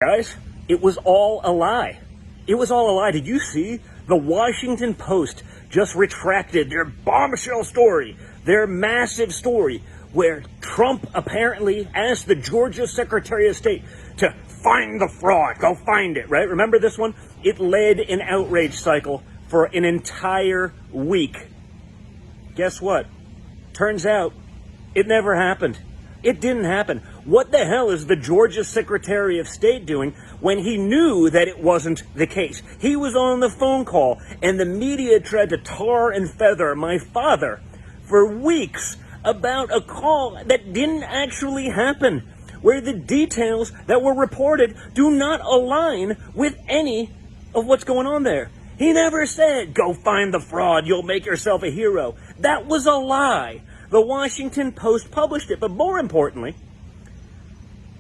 Guys, it was all a lie. It was all a lie. Did you see? The Washington Post just retracted their bombshell story, their massive story, where Trump apparently asked the Georgia Secretary of State to find the fraud. Go find it, right? Remember this one? It led an outrage cycle for an entire week. Guess what? Turns out it never happened. It didn't happen. What the hell is the Georgia Secretary of State doing when he knew that it wasn't the case? He was on the phone call, and the media tried to tar and feather my father for weeks about a call that didn't actually happen, where the details that were reported do not align with any of what's going on there. He never said, go find the fraud, you'll make yourself a hero. That was a lie. The Washington Post published it, but more importantly,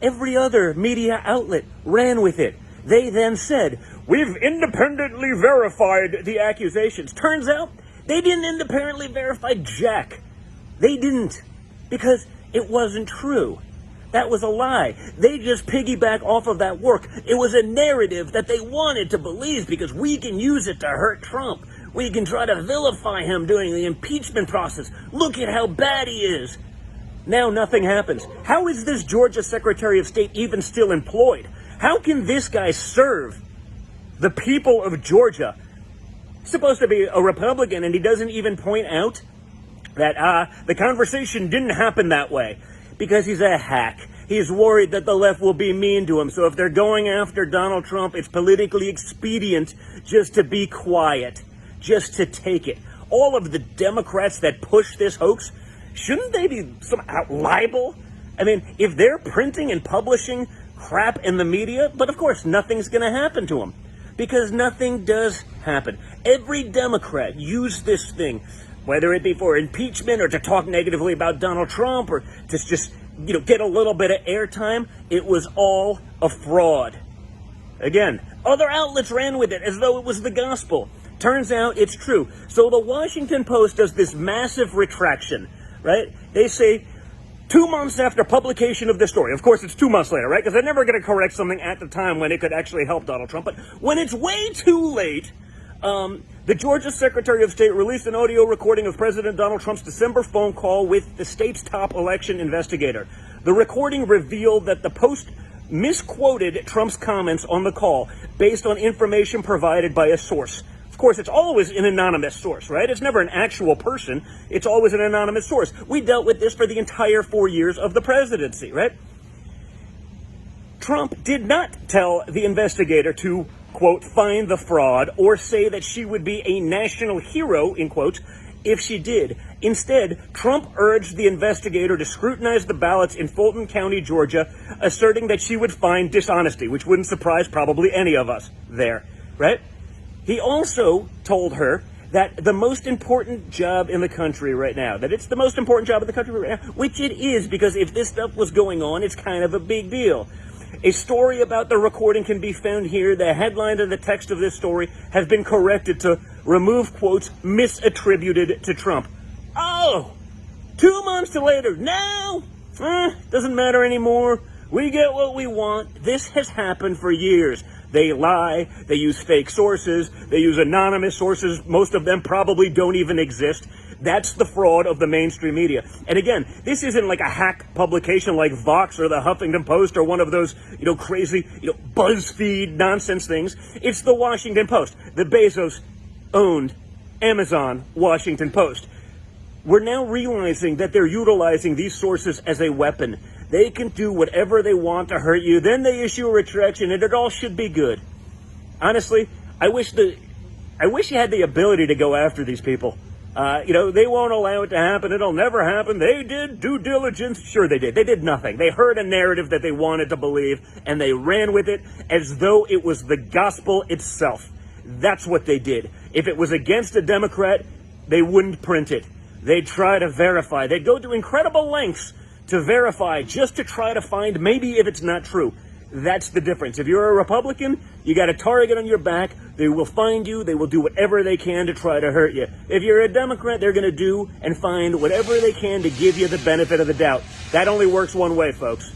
every other media outlet ran with it. They then said, we've independently verified the accusations. Turns out, they didn't independently verify jack. They didn't, because it wasn't true. That was a lie. They just piggyback off of that work. It was a narrative that they wanted to believe because we can use it to hurt Trump. We can try to vilify him during the impeachment process. Look at how bad he is. Now nothing happens. How is this Georgia Secretary of State even still employed? How can this guy serve the people of Georgia? He's supposed to be a Republican, and he doesn't even point out that the conversation didn't happen that way because he's a hack. He's worried that the left will be mean to him. So if they're going after Donald Trump, it's politically expedient just to be quiet, just to take it. All of the Democrats that push this hoax, shouldn't they be somehow liable? I mean, if they're printing and publishing crap in the media, but of course nothing's going to happen to them because nothing does happen. Every Democrat used this thing, whether it be for impeachment or to talk negatively about Donald Trump or to just, get a little bit of airtime. It was all a fraud. Again, other outlets ran with it as though it was the gospel. Turns out it's true. So the Washington Post does this massive retraction, right? They say 2 months after publication of this story. Of course, it's 2 months later, right? Because they're never going to correct something at the time when it could actually help Donald Trump. But when it's way too late, the Georgia Secretary of State released an audio recording of President Donald Trump's December phone call with the state's top election investigator. The recording revealed that the Post misquoted Trump's comments on the call based on information provided by a source. Of course, it's always an anonymous source, right? It's never an actual person. It's always an anonymous source. We dealt with this for the entire 4 years of the presidency, right? Trump did not tell the investigator to, quote, find the fraud or say that she would be a national hero, in quotes, if she did. Instead, Trump urged the investigator to scrutinize the ballots in Fulton County, Georgia, asserting that she would find dishonesty, which wouldn't surprise probably any of us there, right? He also told her that the most important job in the country right now, that it's the most important job in the country right now, which it is, because if this stuff was going on, it's kind of a big deal. A story about the recording can be found here. The headline and the text of this story has been corrected to remove quotes misattributed to Trump. Oh, 2 months later, now, doesn't matter anymore. We get what we want. This has happened for years. They lie, they use fake sources, they use anonymous sources. Most of them probably don't even exist. That's the fraud of the mainstream media. And again, this isn't like a hack publication like Vox or the Huffington Post or one of those, crazy, BuzzFeed nonsense things. It's the Washington Post, the Bezos-owned Amazon Washington Post. We're now realizing that they're utilizing these sources as a weapon. They can do whatever they want to hurt you. Then they issue a retraction, and it all should be good. Honestly, I wish you had the ability to go after these people. They won't allow it to happen. It'll never happen. They did due diligence. Sure, they did. They did nothing. They heard a narrative that they wanted to believe, and they ran with it as though it was the gospel itself. That's what they did. If it was against a Democrat, they wouldn't print it. They'd try to verify. They'd go to incredible lengths to verify just to try to find maybe if it's not true. That's the difference. If you're a Republican, you got a target on your back. They will find you. They will do whatever they can to try to hurt you. If you're a Democrat, they're going to do and find whatever they can to give you the benefit of the doubt. That only works one way, folks.